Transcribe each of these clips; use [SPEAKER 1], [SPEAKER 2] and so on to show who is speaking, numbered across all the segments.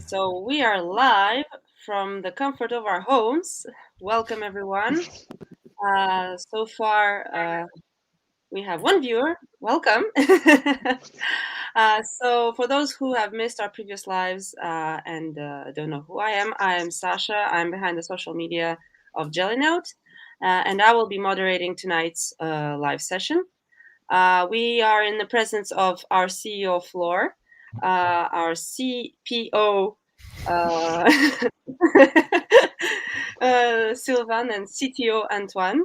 [SPEAKER 1] So we are live from the comfort of our homes. Welcome, everyone. So far, we have one viewer. Welcome. So, for those who have missed our previous lives and don't know who I am Sasha. I'm behind the social media of Jellynote, and I will be moderating tonight's live session. We are in the presence of our CEO, Floor, our CPO, uh, Sylvan, and CTO, Antoine.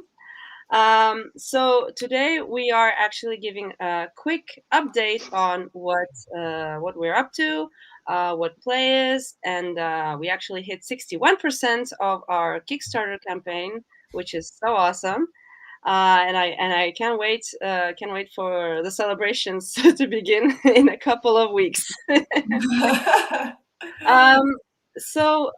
[SPEAKER 1] So today we are actually giving a quick update on what we're up to, what play is, and we actually hit 61% of our Kickstarter campaign, which is so awesome. And I can't wait for the celebrations to begin in a couple of weeks. um, so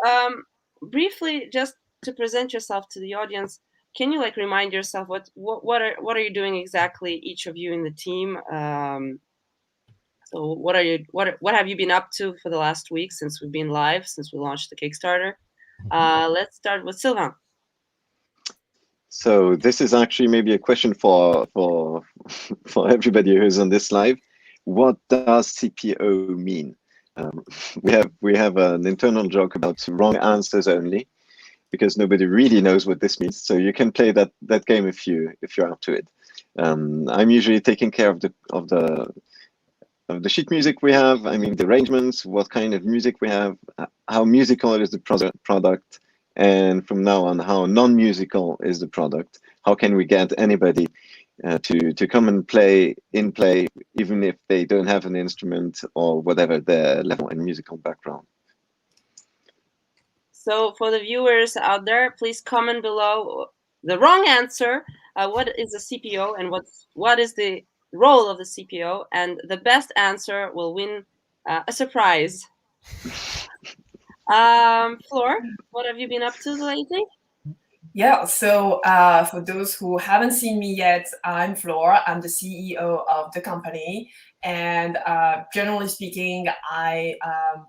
[SPEAKER 1] briefly, just to present yourself to the audience, can you remind yourself what are you doing exactly, each of you in the team? So what have you been up to for the last week since we've been live, since we launched the Kickstarter? Let's start with Sylvain.
[SPEAKER 2] So this is actually maybe a question for for everybody who's on this live. What does CPO mean? We have an internal joke about wrong answers only, because nobody really knows what this means. So you can play that game if you're up to it. I'm usually taking care of the sheet music we have. I mean, the arrangements, what kind of music we have, how musical is the product, and from now on, how non-musical is the product. How can we get anybody to come and play, even if they don't have an instrument or whatever their level and musical background.
[SPEAKER 1] So for the viewers out there, please comment below the wrong answer. What is a CPO and what is the role of the CPO? And the best answer will win a surprise. Floor, what have you been up to lately?
[SPEAKER 3] Yeah, so for those who haven't seen me yet, I'm Flor. I'm the CEO of the company. And generally speaking, I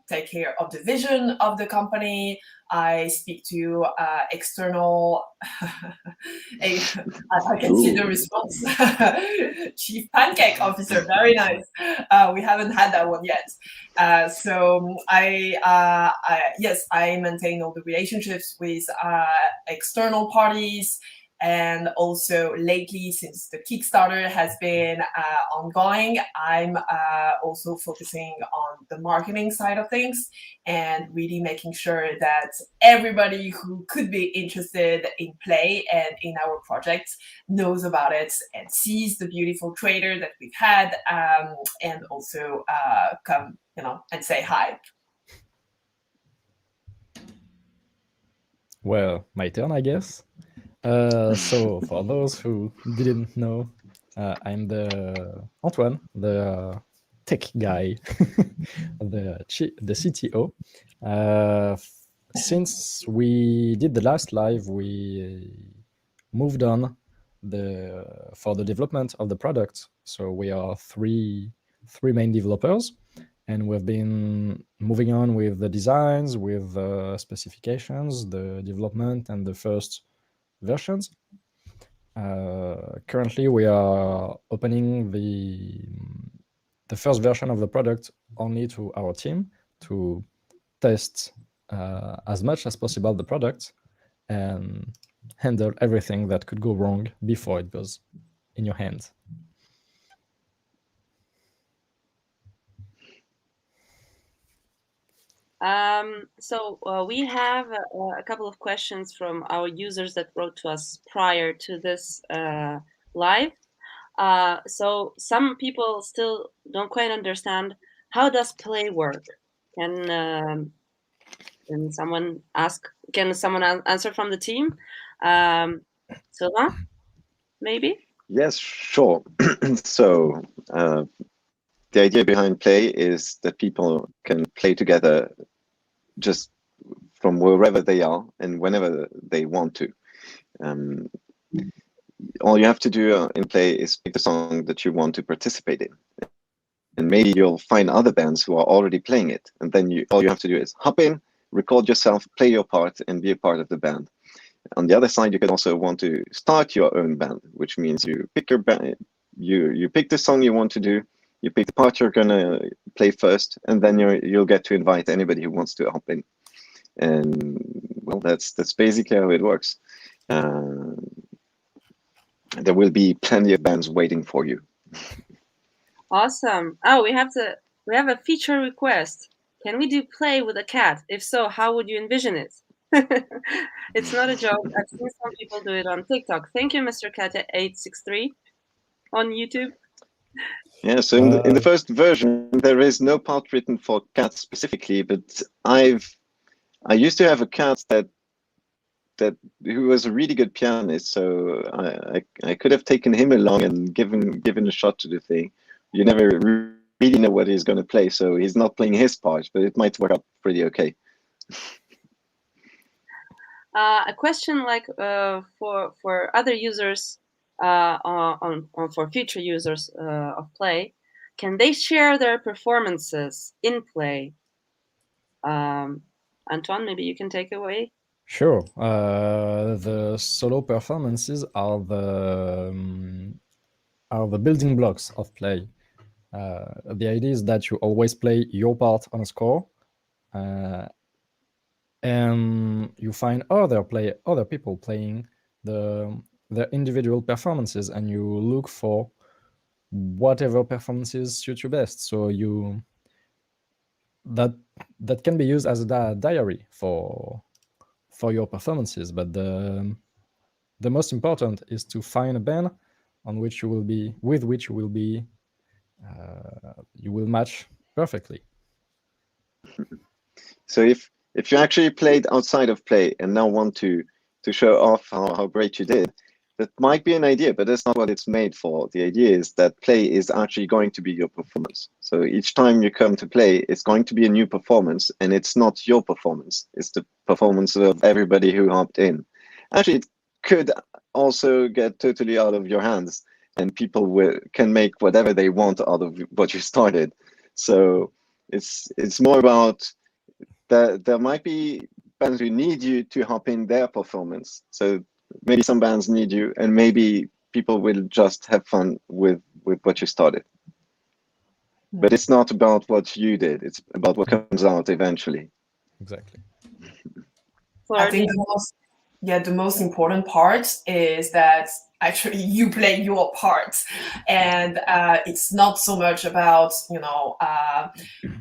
[SPEAKER 3] take care of the vision of the company. I speak to external, I can see the response. Chief Pancake Officer, very nice. We haven't had that one yet. So yes, I maintain all the relationships with external parties, and also lately, since the Kickstarter has been ongoing, I'm also focusing on the marketing side of things and really making sure that everybody who could be interested in play and in our project knows about it and sees the beautiful trailer that we've had, and also come and say hi.
[SPEAKER 4] Well, my turn, I guess. So for those who didn't know, I'm Antoine, the tech guy, the CTO. Since we did the last live, we moved on for the development of the product. So we are three main developers, and we've been moving on with the designs, with the specifications, the development, and the first versions. Currently, we are opening the first version of the product only to our team to test as much as possible the product and handle everything that could go wrong before it goes in your hands.
[SPEAKER 1] So we have a couple of questions from our users that wrote to us prior to this live. So some people still don't quite understand, how does play work? Can someone answer from the team? Sylvain, maybe?
[SPEAKER 2] Yes, sure. So the idea behind play is that people can play together just from wherever they are and whenever they want to. All you have to do in play is pick the song that you want to participate in. and maybe you'll find other bands who are already playing it, and then all you have to do is hop in, record yourself, play your part, and be a part of the band. On the other side, you could also want to start your own band, which means you pick your band, you pick the song you want to do, you pick the part you're gonna play first, and then you'll get to invite anybody who wants to hop in. And well, that's basically how it works. There will be plenty of bands waiting for you.
[SPEAKER 1] Awesome. Oh, we have a feature request. Can we do play with a cat? If so, how would you envision it? It's not a joke. I've seen some people do it on TikTok. Thank you, Mr. Cat863 on YouTube.
[SPEAKER 2] Yeah, so in the first version, there is no part written for cats specifically, but I used to have a cat who was a really good pianist, so I could have taken him along and given a shot to the thing. You never really know what he's going to play, so he's not playing his part, but it might work out pretty okay.
[SPEAKER 1] A question like for other users, for future users of Play, can they share their performances in Play? Antoine, maybe you can take away.
[SPEAKER 4] Sure. The solo performances are the building blocks of Play. The idea is that you always play your part on a score, and you find other people playing their individual performances, and you look for whatever performances suit you best. So that can be used as a diary for your performances. But the most important is to find a band with which you will match perfectly.
[SPEAKER 2] So if you actually played outside of Play and now want to show off how great you did, that might be an idea, but that's not what it's made for. The idea is that Play is actually going to be your performance. So each time you come to Play, it's going to be a new performance, and it's not your performance. It's the performance of everybody who hopped in. Actually, it could also get totally out of your hands, and people can make whatever they want out of what you started. So it's more about that there might be bands who need you to hop in their performance. So maybe some bands need you, and maybe people will just have fun with what you started. But it's not about what you did. It's about what comes out eventually.
[SPEAKER 4] Exactly.
[SPEAKER 3] I think the most important part is that actually you play your part, and it's not so much about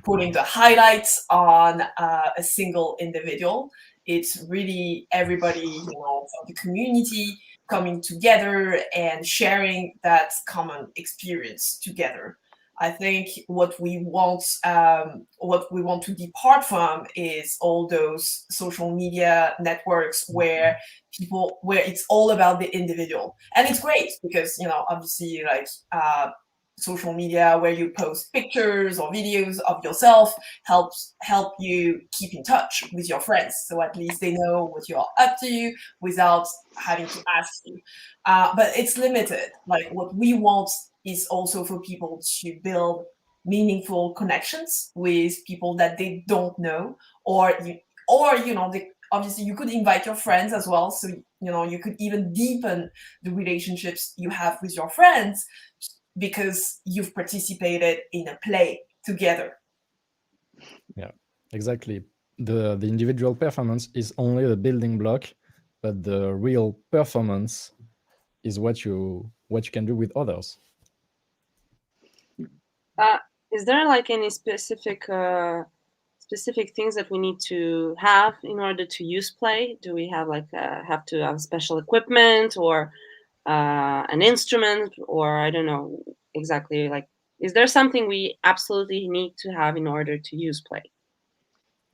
[SPEAKER 3] putting the highlights on a single individual. It's really everybody from the community coming together and sharing that common experience together. I think what we want to depart from is all those social media networks where it's all about the individual. And it's great because obviously like social media where you post pictures or videos of yourself help you keep in touch with your friends, so at least they know what you're up to without having to ask you. But it's limited. Like what we want is also for people to build meaningful connections with people that they don't know, or obviously you could invite your friends as well, so you could even deepen the relationships you have with your friends because you've participated in a play together.
[SPEAKER 4] Yeah, exactly. The individual performance is only the building block, but the real performance is what you can do with others.
[SPEAKER 1] Is there like any specific things that we need to have in order to use Play? Do we have have to have special equipment or an instrument, or I don't know exactly, like, is there something we absolutely need to have in order to use Play?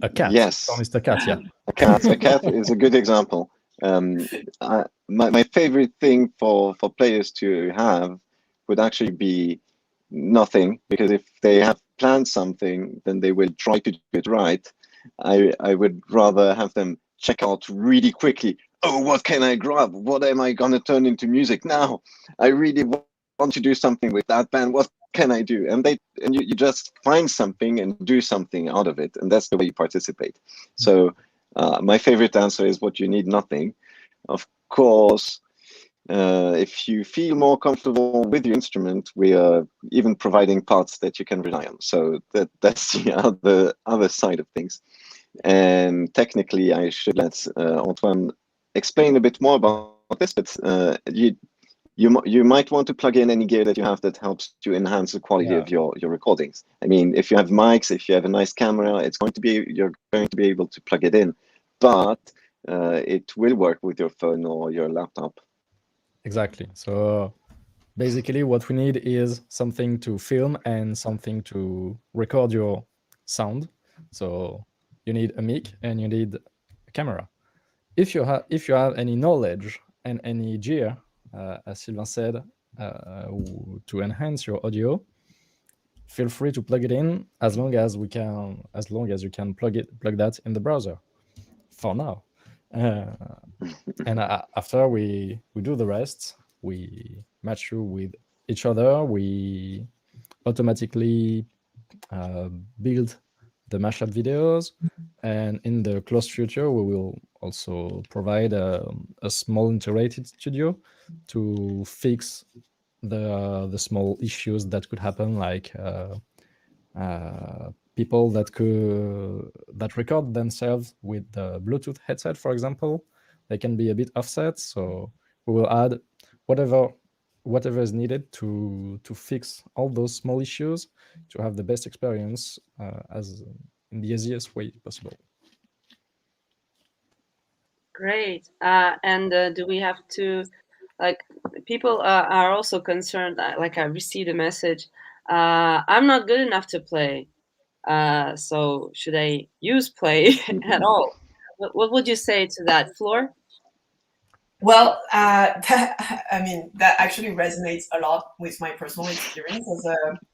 [SPEAKER 4] A cat.
[SPEAKER 2] Yes.
[SPEAKER 4] Mr. Cat, yeah.
[SPEAKER 2] A cat is a good example. My favorite thing for players to have would actually be nothing, because if they have planned something, then they will try to do it right. I would rather have them check out really quickly. Oh, what can I grab? What am I gonna turn into music now? I really want to do something with that band. What can I do? And you just find something and do something out of it, and that's the way you participate. So my favorite answer is what you need, nothing. Of course, if you feel more comfortable with your instrument, we are even providing parts that you can rely on. So that's the other side of things. And technically, I should let Antoine explain a bit more about this, but you might want to plug in any gear that you have that helps to enhance the quality of your recordings. I mean, if you have mics, if you have a nice camera, you're going to be able to plug it in, but it will work with your phone or your laptop.
[SPEAKER 4] Exactly. So basically what we need is something to film and something to record your sound. So you need a mic and you need a camera. If you have any knowledge and any gear, as Sylvain said, to enhance your audio, feel free to plug it in as long as you can plug that in the browser. For now, and after we do the rest, we match you with each other. We automatically build the mashup videos, and in the close future we will also provide a small integrated studio to fix the small issues that could happen, like people that record themselves with the Bluetooth headset, for example. They can be a bit offset, so we will add whatever is needed to fix all those small issues to have the best experience as in the easiest way possible.
[SPEAKER 1] Great. And do we have to, like, people are also concerned, like I received a message, I'm not good enough to play. So should I use play at all? What would you say to that, Floor?
[SPEAKER 3] Well, that actually resonates a lot with my personal experience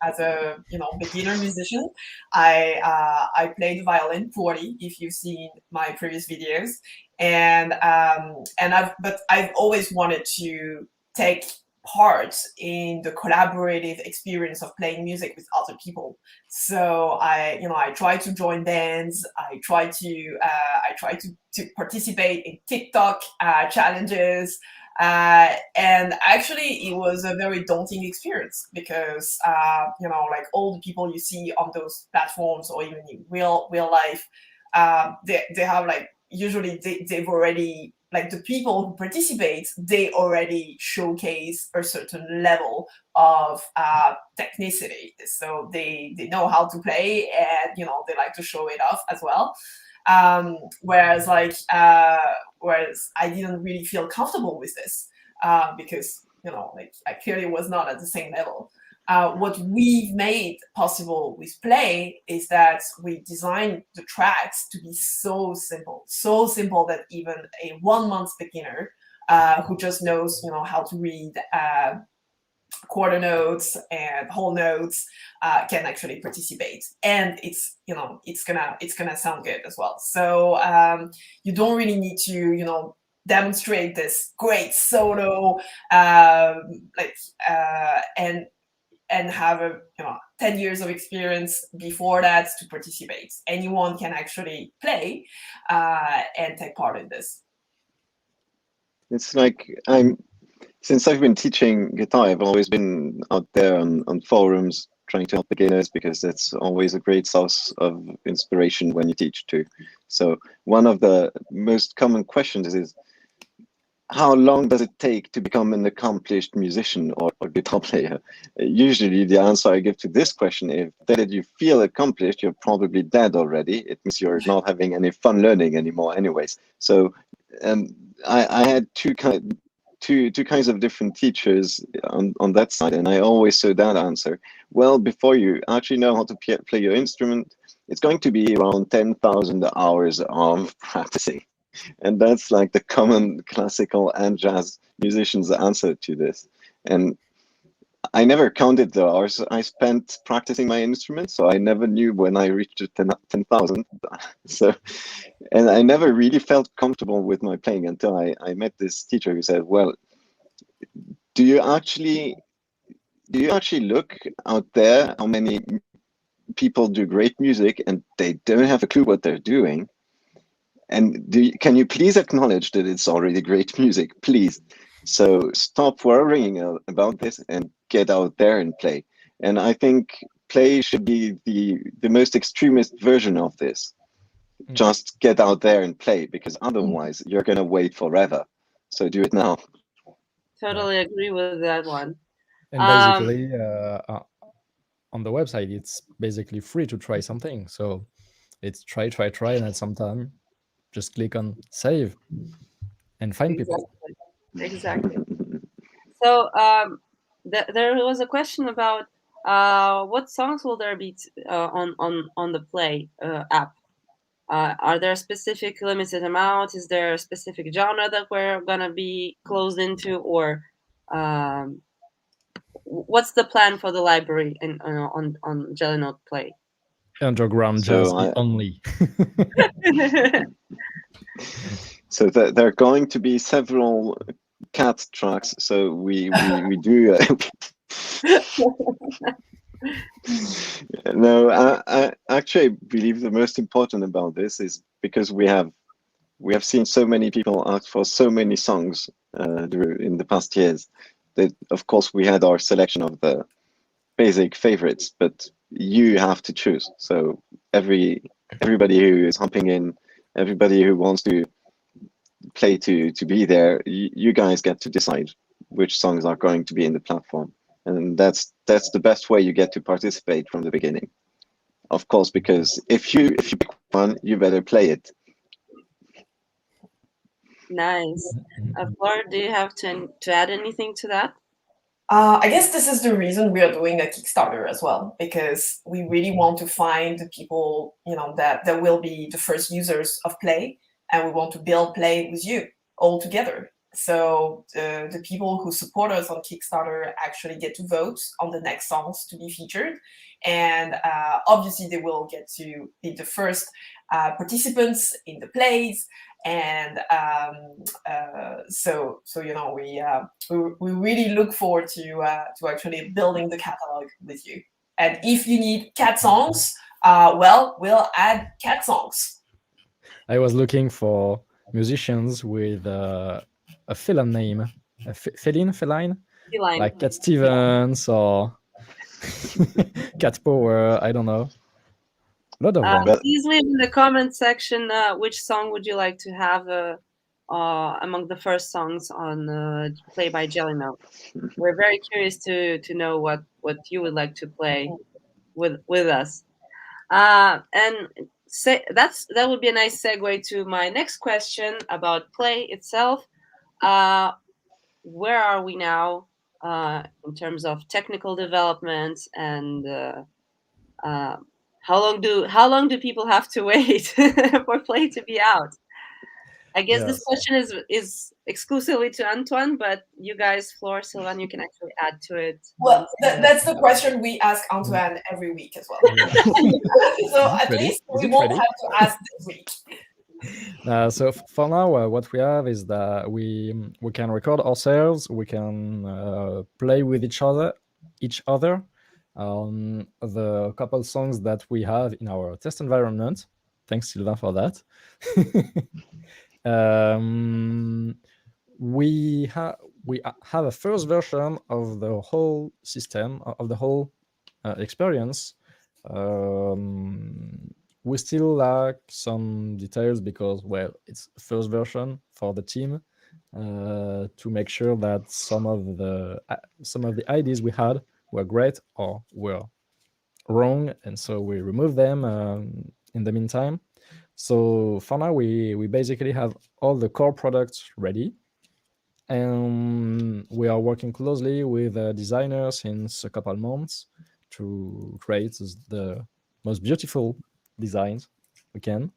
[SPEAKER 3] as a beginner musician. I played violin poorly, if you've seen my previous videos, and I've always wanted to take part in the collaborative experience of playing music with other people. So I try to join bands. I try to participate in TikTok challenges. And actually, it was a very daunting experience because like all the people you see on those platforms or even in real life, they have like usually they've already, like, the people who participate, they already showcase a certain level of technicity. So they know how to play, and they like to show it off as well. Whereas I didn't really feel comfortable with this because I clearly was not at the same level. What we've made possible with Play is that we designed the tracks to be so simple that even a 1-month beginner who just knows how to read quarter notes and whole notes can actually participate, and it's gonna sound good as well. So you don't really need to demonstrate this great solo and have 10 years of experience before that to participate. Anyone can actually play and take part in this.
[SPEAKER 2] It's like since I've been teaching guitar, I've always been out there on forums trying to help beginners, because that's always a great source of inspiration when you teach too. So one of the most common questions is, how long does it take to become an accomplished musician or guitar player? Usually the answer I give to this question is that you feel accomplished, you're probably dead already. It means you're not having any fun learning anymore anyways. So I had two kinds of different teachers on that side, and I always saw that answer. Well, before you actually know how to play your instrument, it's going to be around 10,000 hours of practicing. And that's like the common classical and jazz musicians' answer to this. And I never counted the hours I spent practicing my instrument, so I never knew when I reached 10,000. So, and I never really felt comfortable with my playing until I met this teacher who said, well, do you actually do you actually look out there how many people do great music and they don't have a clue what they're doing? And can you please acknowledge that it's already great music, please? So stop worrying about this and get out there and play. And I think play should be the most extremist version of this. Just get out there and play, because otherwise you're going to wait forever. So do it now.
[SPEAKER 1] Totally agree with that one.
[SPEAKER 4] And basically, on the website, it's basically free to try something. So it's try, and at some time, just click on save and find people.
[SPEAKER 1] Exactly. So there was a question about what songs will there be on the Play app? Are there a specific limited amount? Is there a specific genre that we're gonna be closed into, or what's the plan for the library on Jellynote Play?
[SPEAKER 4] Underground jazz only.
[SPEAKER 2] So there are going to be several cat tracks. So we do. No, I actually believe the most important about this is because we have seen so many people ask for so many songs in the past years that, of course, we had our selection of the basic favorites, but you have to choose. So everybody who is hopping in, everybody who wants to play to be there, you guys get to decide which songs are going to be in the platform. And that's the best way you get to participate from the beginning. Of course, because if you pick one, you better play it.
[SPEAKER 1] Nice. Flora, do you have to add anything to that?
[SPEAKER 3] I guess this is the reason we are doing a Kickstarter as well, because we really want to find the people, that will be the first users of Play, and we want to build Play with you all together. So the people who support us on Kickstarter actually get to vote on the next songs to be featured, and obviously they will get to be the first participants in the plays. And so we really look forward to actually building the catalog with you. And if you need cat songs, we'll add cat songs.
[SPEAKER 4] I was looking for musicians with a feline name, feline, like Cat Stevens or Cat Power. I don't know. A lot of them.
[SPEAKER 1] Please leave in the comment section which song would you like to have among the first songs on Play by Jellynote. We're very curious to know what you would like to play with us. And that would be a nice segue to my next question about Play itself. Where are we now in terms of technical development, and how long do people have to wait for Play to be out? I guess this question is exclusively to Antoine, but you guys, Flora, Sylvain, you can actually add to it.
[SPEAKER 3] Well, that's the question we ask Antoine every week as well. So at least we won't have to ask this week.
[SPEAKER 4] So for now, what we have is that we can record ourselves. We can play with each other. The couple songs that we have in our test environment. Thanks, Sylvain, for that. We have a first version of the whole system, of the whole experience. We still lack some details because, well, it's the first version for the team to make sure that some of the ideas we had were great or were wrong, and so we removed them in the meantime. So for now, we basically have all the core products ready, and we are working closely with designers since a couple months to create the most beautiful designs we can.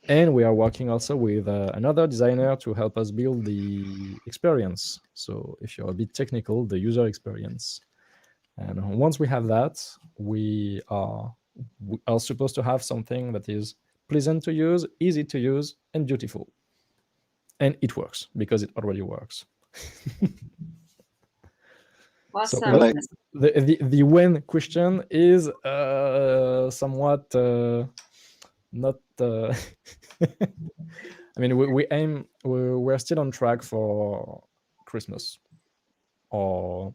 [SPEAKER 4] And we are working also with another designer to help us build the experience. So if you're a bit technical, the user experience. And once we have that, we are supposed to have something that is pleasant to use, easy to use, and beautiful. And it works because it already works.
[SPEAKER 1] Awesome.
[SPEAKER 4] So the when question is somewhat not. I mean, we're still on track for Christmas, or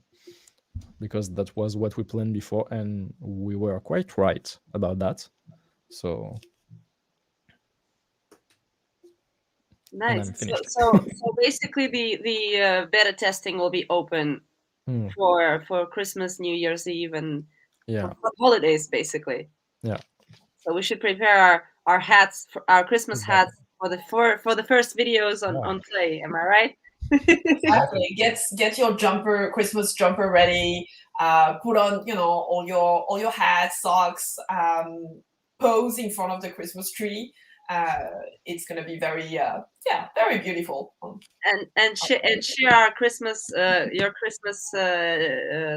[SPEAKER 4] because that was what we planned before, and we were quite right about that. So. And
[SPEAKER 1] Nice.
[SPEAKER 4] I'm finished.
[SPEAKER 1] So basically, the beta testing will be open for Christmas, New Year's Eve, and for holidays, basically.
[SPEAKER 4] Yeah.
[SPEAKER 1] So we should prepare our hats, for our Christmas hats, for the first videos on Play. Am I right?
[SPEAKER 3] Exactly. Get your Christmas jumper ready. Put on all your hats, socks. Pose in front of the Christmas tree. It's gonna be very very beautiful.
[SPEAKER 1] And share our Christmas your Christmas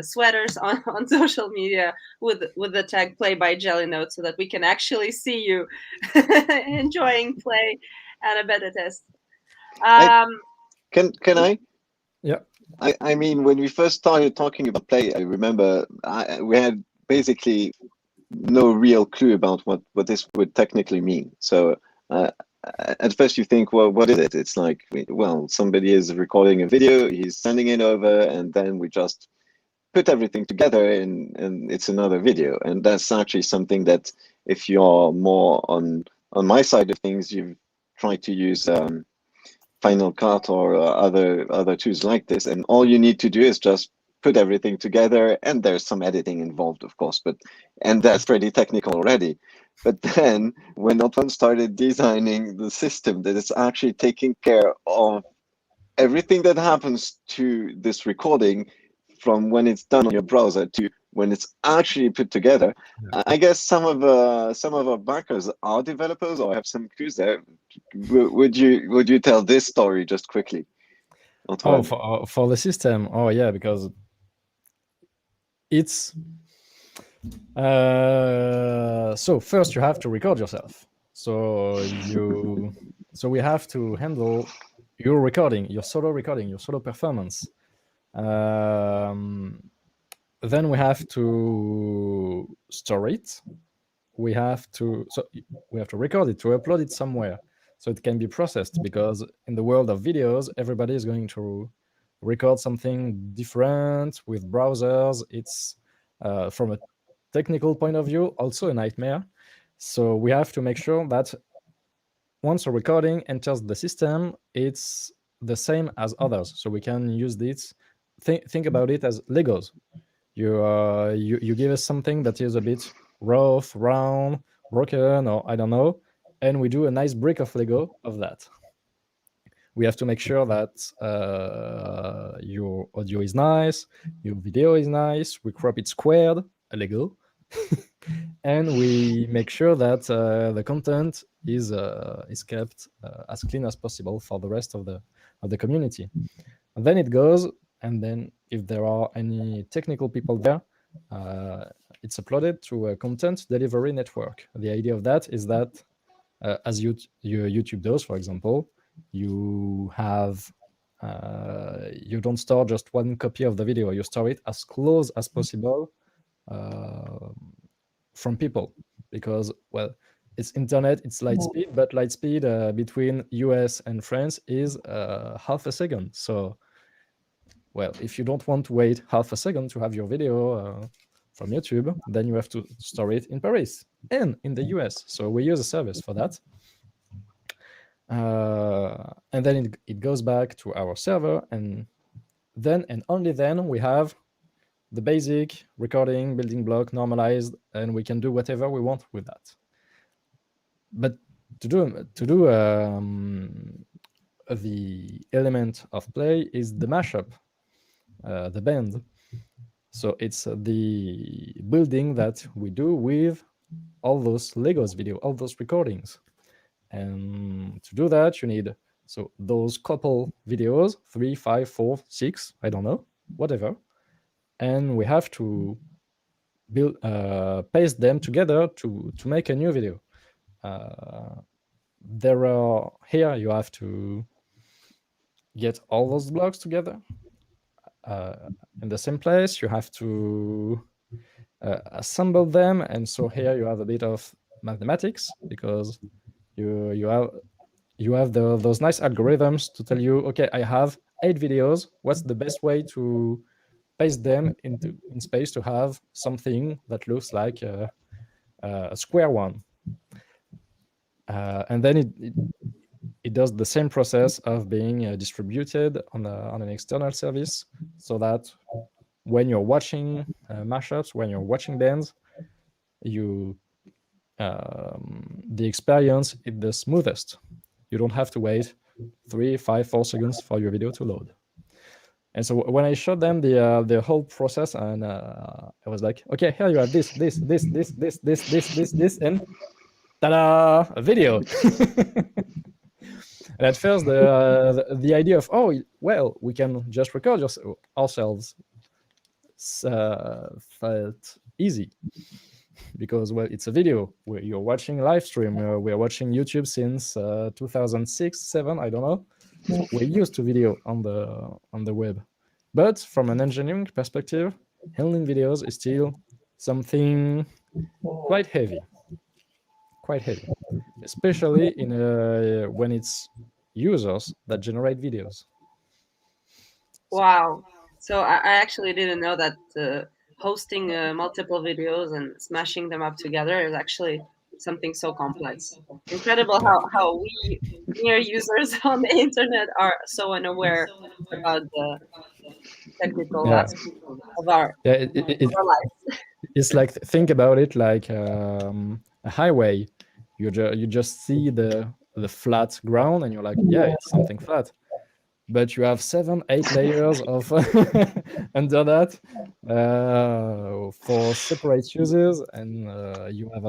[SPEAKER 1] sweaters on social media with the tag Play by Jellynote, so that we can actually see you enjoying Play and a beta test.
[SPEAKER 2] Can I?
[SPEAKER 4] Yeah.
[SPEAKER 2] I mean, when we first started talking about Play, I remember we had basically no real clue about what this would technically mean. So at first you think, well, what is it? It's like, well, somebody is recording a video, he's sending it over, and then we just put everything together and it's another video. And that's actually something that, if you're more on my side of things, you've tried to use Final Cut or other tools like this, and all you need to do is just put everything together, and there's some editing involved, of course, and that's pretty technical already. But then when Antoine started designing the system that is actually taking care of everything that happens to this recording, from when it's done on your browser to when it's actually put together, I guess some of our backers are developers or have some clues there. Would you tell this story just quickly, Antoine?
[SPEAKER 4] Oh, for the system. Oh yeah, because it's so first you have to record yourself. So we have to handle your recording, your solo performance. Then we have to store it. We have to record it, to upload it somewhere, so it can be processed. Because in the world of videos, everybody is going to record something different with browsers. It's from a technical point of view also a nightmare. So we have to make sure that once a recording enters the system, it's the same as others, so we can use this. Think about it as Legos. You give us something that is a bit rough, round, broken, or I don't know, and we do a nice brick of Lego of that. We have to make sure that your audio is nice, your video is nice, we crop it squared, a Lego, and we make sure that the content is kept as clean as possible for the rest of the community. And then it goes, and then if there are any technical people there, it's uploaded to a content delivery network. The idea of that is that, as YouTube does, for example, you have you don't store just one copy of the video. You store it as close as possible from people, because, well, it's internet, it's light speed, but light speed between US and France is half a second. So, well, if you don't want to wait half a second to have your video from YouTube, then you have to store it in Paris and in the US. So we use a service for that. And then it goes back to our server, and then and only then we have the basic recording building block normalized, and we can do whatever we want with that. But to do the element of Play is the mashup, the band. So it's the building that we do with all those Legos video, all those recordings. And to do that, you need those couple videos, 3, 5, 4, 6, I don't know, whatever. And we have to build paste them together to make a new video. Here you have to get all those blocks together. in the same place. You have to assemble them, and so here you have a bit of mathematics, because you have those nice algorithms to tell you, okay, I have 8 videos. What's the best way to paste them in space to have something that looks like a square one? And then it does the same process of being distributed on an external service, so that when you're watching mashups, when you're watching bands, you the experience is the smoothest. You don't have to wait 3, 5, 4 seconds for your video to load. And so when I showed them the whole process, and I was like, okay, here you have this, and ta-da, a video. And at first, the idea of, oh, well, we can just record ourselves felt easy, because, well, it's a video. You're watching live stream. We're watching YouTube since 2006, 7, I don't know. So we're used to video on the web. But from an engineering perspective, handling videos is still something quite heavy, especially when it's users that generate videos.
[SPEAKER 1] Wow. So I actually didn't know that hosting multiple videos and smashing them up together is actually something so complex. Incredible how we mere users on the internet are so unaware about the technical aspects of our lives.
[SPEAKER 4] It's like, think about it like a highway. You just see the flat ground, and you're like, yeah, it's something flat. But you have 7, 8 layers of under that for separate uses, and you have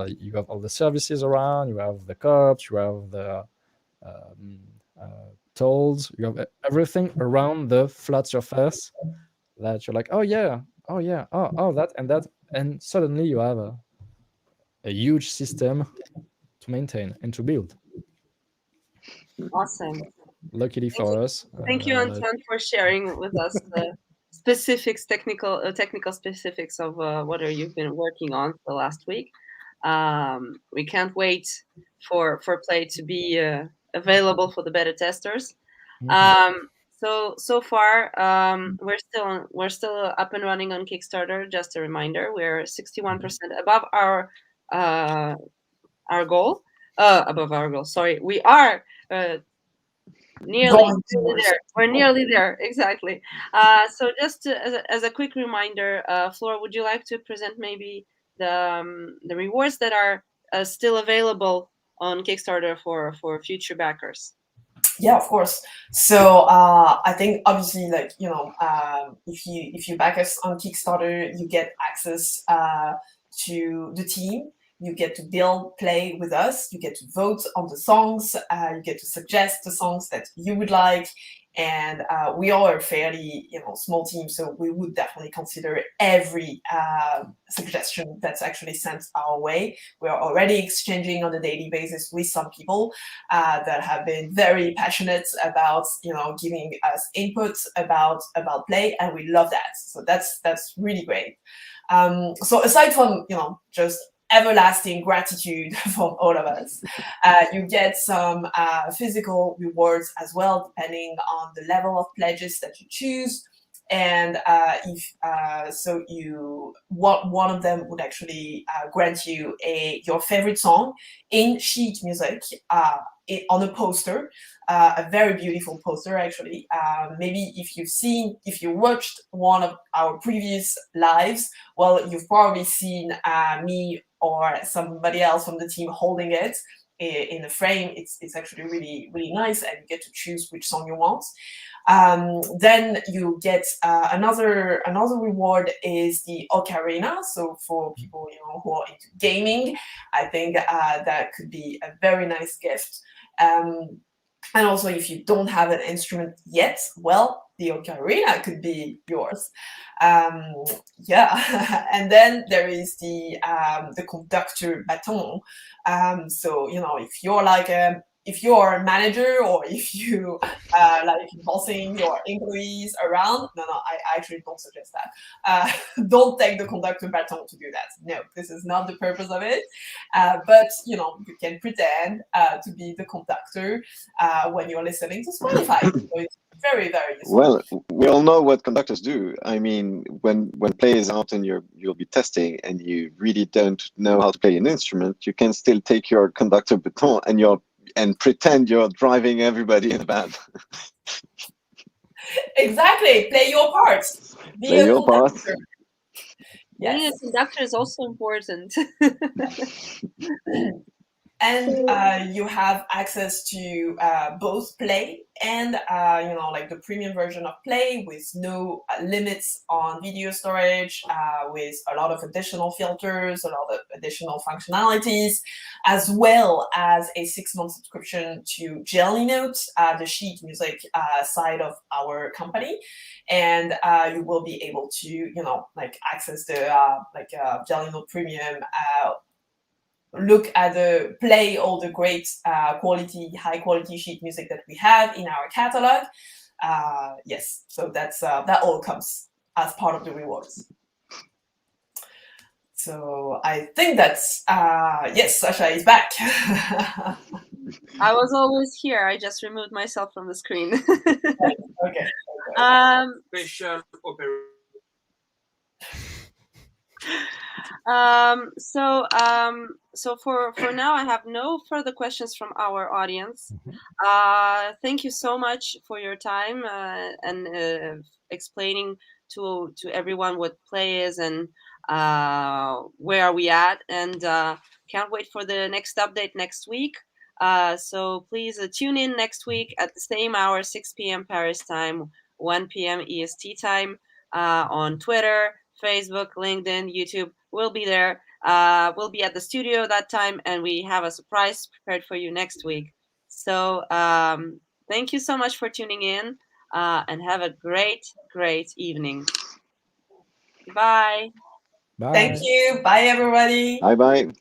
[SPEAKER 4] you have all the services around. You have the cops, you have the tolls, you have everything around the flat surface that you're like, oh yeah, that and that, and suddenly you have a huge system to maintain and to build.
[SPEAKER 1] Awesome.
[SPEAKER 4] Luckily for us.
[SPEAKER 1] Thank you, Antoine, for sharing with us the specifics, technical specifics of what you've been working on the last week. We can't wait for Play to be available for the beta testers. So far, we're still up and running on Kickstarter. Just a reminder, we're 61% above our goal. Above our goal. Sorry, we are nearly there. We're nearly there, exactly. So just as a quick reminder, Flora, would you like to present maybe the rewards that are still available on Kickstarter for future backers?
[SPEAKER 3] Yeah, of course. So I think obviously, like, if you back us on Kickstarter, you get access to the team. You get to build, play with us. You get to vote on the songs. You get to suggest the songs that you would like. And we are a fairly, small team, so we would definitely consider every suggestion that's actually sent our way. We are already exchanging on a daily basis with some people that have been very passionate about, giving us input about Play, and we love that. So that's really great. So aside from, just everlasting gratitude from all of us, you get some physical rewards as well, depending on the level of pledges that you choose. And one of them would actually grant you your favorite song in sheet music on a poster, a very beautiful poster actually. Maybe if you watched one of our previous lives, well, you've probably seen me or somebody else from the team holding it in a frame. It's actually really, really nice, and you get to choose which song you want. Then you get another reward is the ocarina. So for people who are into gaming, I think that could be a very nice gift. And also, if you don't have an instrument yet, well, the ocarina could be yours. Yeah, and then there is the conductor baton. So if if you're a manager or if you like bossing your employees around, no, I actually don't suggest that. Don't take the conductor baton to do that. No, this is not the purpose of it. But you know, you can pretend to be the conductor when you're listening to Spotify. So it's very, very useful.
[SPEAKER 2] Well, we all know what conductors do. I mean, when play is out and you'll be testing and you really don't know how to play an instrument, you can still take your conductor baton and pretend you're driving everybody in the band.
[SPEAKER 3] Exactly. Play your part.
[SPEAKER 2] Play your part.
[SPEAKER 1] Being a
[SPEAKER 3] Yes.
[SPEAKER 1] conductor is also important.
[SPEAKER 3] And you have access to both Play and you know, like the premium version of Play with no limits on video storage, with a lot of additional filters, a lot of additional functionalities, as well as a 6-month subscription to Jellynote, the sheet music side of our company. And you will be able to, you know, like access the Jellynote Premium, look at play all the great high quality sheet music that we have in our catalog. Yes, so that's that all comes as part of the rewards. So I think that's yes, Sasha is back.
[SPEAKER 1] I was always here. I just removed myself from the screen.
[SPEAKER 3] Okay.
[SPEAKER 5] Special operation.
[SPEAKER 1] So for now, I have no further questions from our audience. Thank you so much for your time and explaining to everyone what play is and where are we at, and can't wait for the next update next week. So please tune in next week at the same hour, 6 p.m. Paris time, 1 p.m. EST time, on Twitter, Facebook, LinkedIn, YouTube. We'll be there. We'll be at the studio that time, and we have a surprise prepared for you next week. So thank you so much for tuning in, and have a great evening. Bye.
[SPEAKER 4] Bye.
[SPEAKER 3] Thank you. Bye, everybody.
[SPEAKER 2] Bye-bye.